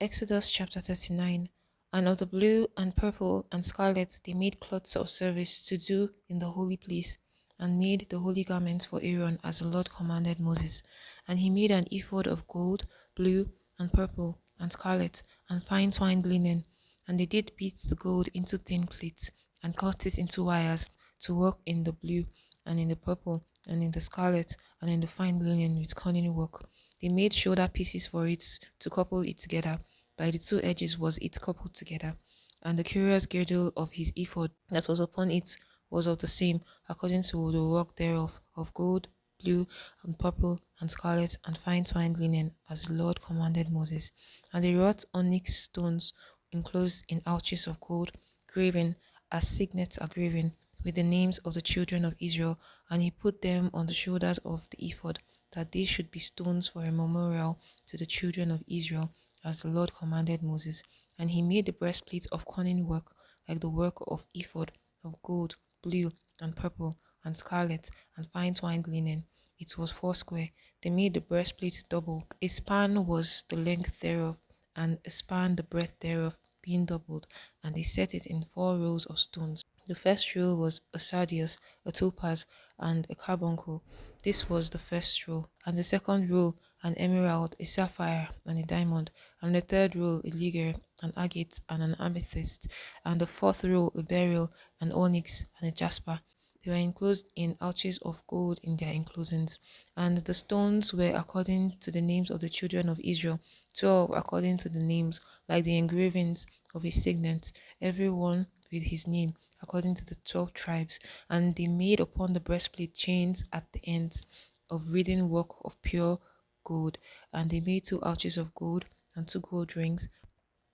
Exodus chapter 39. And of the blue and purple and scarlet they made cloths of service to do in the holy place, and made the holy garments for Aaron as the Lord commanded Moses. And he made an ephod of gold, blue, and purple, and scarlet, and fine twined linen. And they did beat the gold into thin plates, and cut it into wires, to work in the blue, and in the purple, and in the scarlet, and in the fine linen with cunning work. They made shoulder pieces for it to couple it together. By the two edges was it coupled together. And the curious girdle of his ephod that was upon it was of the same, according to the work thereof, of gold, blue, and purple, and scarlet, and fine twined linen, as the Lord commanded Moses. And they wrought onyx stones enclosed in ouches of gold, graven, as signets are graven, with the names of the children of Israel, and he put them on the shoulders of the ephod, that they should be stones for a memorial to the children of Israel, as the Lord commanded Moses. And he made the breastplate of cunning work, like the work of ephod, of gold, blue, and purple, and scarlet, and fine twined linen. It was foursquare. They made the breastplate double. A span was the length thereof, and a span the breadth thereof, being doubled, and they set it in 4 rows of stones. The first row was a sardius, a topaz, and a carbuncle. This was the first row. And the second row, an emerald, a sapphire, and a diamond. And the third row, a ligure, an agate, and an amethyst. And the fourth row, a beryl, an onyx, and a jasper. They were enclosed in ouches of gold in their enclosings. And the stones were according to the names of the children of Israel, 12 according to the names, like the engravings of a signet, every one with his name, according to the 12 tribes. And they made upon the breastplate chains at the ends of wreathen work of pure gold. And they made 2 ouches of gold and 2 gold rings,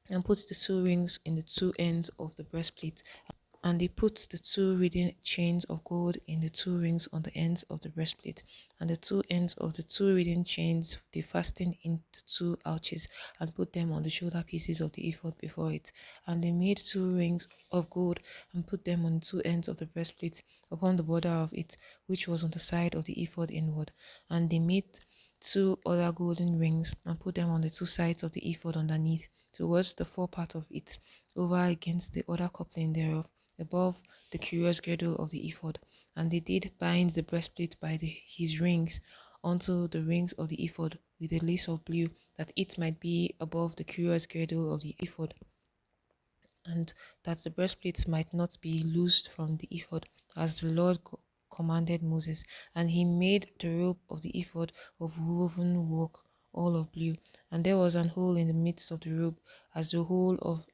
and put the 2 rings in the 2 ends of the breastplate. And they put the 2 wreathen chains of gold in the 2 rings on the ends of the breastplate, and the 2 ends of the 2 wreathen chains they fastened in the 2 ouches, and put them on the shoulder pieces of the ephod before it. And they made 2 rings of gold, and put them on the 2 ends of the breastplate, upon the border of it, which was on the side of the ephod inward. And they made 2 other golden rings, and put them on the 2 sides of the ephod underneath, towards the forepart of it, over against the other coupling thereof, above the curious girdle of the ephod. And they did bind the breastplate by his rings unto the rings of the ephod with a lace of blue, that it might be above the curious girdle of the ephod, and that the breastplate might not be loosed from the ephod, as the Lord commanded Moses. And he made the robe of the ephod of woven work, all of blue. And there was an hole in the midst of the robe, as the hole of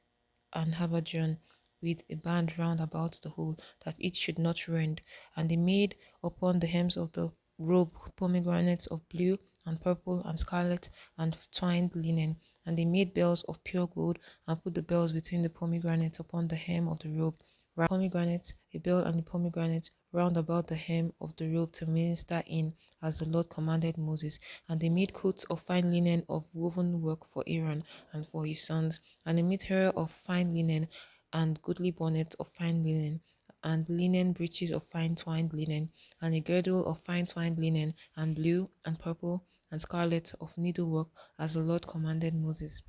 an habergeon, with a band round about the hole, that it should not rend. And they made upon the hems of the robe pomegranates of blue and purple and scarlet and twined linen. And they made bells of pure gold, and put the bells between the pomegranates upon the hem of the robe. Pomegranate, a bell and a pomegranate round about the hem of the robe to minister in, as the Lord commanded Moses. And they made coats of fine linen of woven work for Aaron and for his sons, and a mitre of fine linen, and goodly bonnet of fine linen, and linen breeches of fine twined linen, and a girdle of fine twined linen, and blue and purple and scarlet of needlework, as the Lord commanded Moses.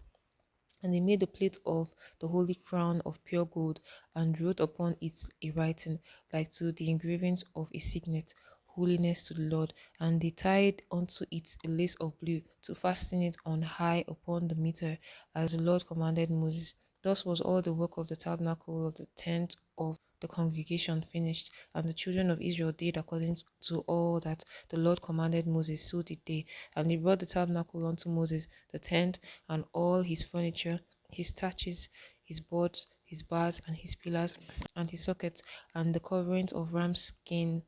And they made the plate of the holy crown of pure gold, and wrote upon it a writing like to the engravings of a signet, holiness to the Lord. And they tied unto it a lace of blue, to fasten it on high upon the mitre, as the Lord commanded Moses. Thus was all the work of the tabernacle of the tent of the congregation finished. And the children of Israel did according to all that the Lord commanded Moses, so did they. And they brought the tabernacle unto Moses, the tent, and all his furniture, his taches, his boards, his bars, and his pillars, and his sockets, and the coverings of ram's skin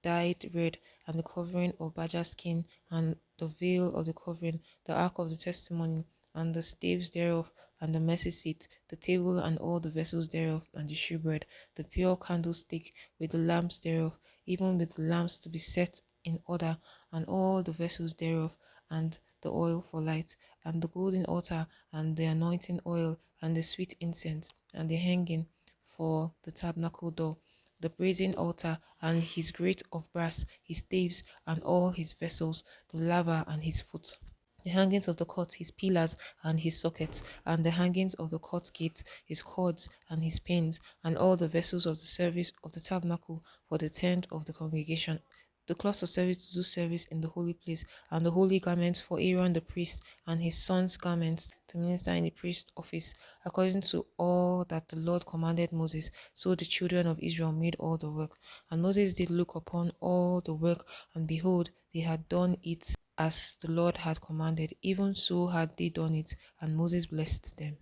dyed red, and the covering of badger skin, and the veil of the covering, the ark of the testimony, and the staves thereof, and the mercy seat, the table, and all the vessels thereof, and the shewbread, the pure candlestick, with the lamps thereof, even with the lamps to be set in order, and all the vessels thereof, and the oil for light, and the golden altar, and the anointing oil, and the sweet incense, and the hanging for the tabernacle door, the brazen altar, and his grate of brass, his staves, and all his vessels, the laver and his foot. The hangings of the court, his pillars and his sockets, and the hangings of the court gate, his cords and his pins, and all the vessels of the service of the tabernacle for the tent of the congregation, the cloths of service to do service in the holy place, and the holy garments for Aaron the priest, and his sons' garments to minister in the priest's office, according to all that the Lord commanded Moses. So the children of Israel made all the work. And Moses did look upon all the work, and behold, they had done it as the Lord had commanded, even so had they done it, and Moses blessed them.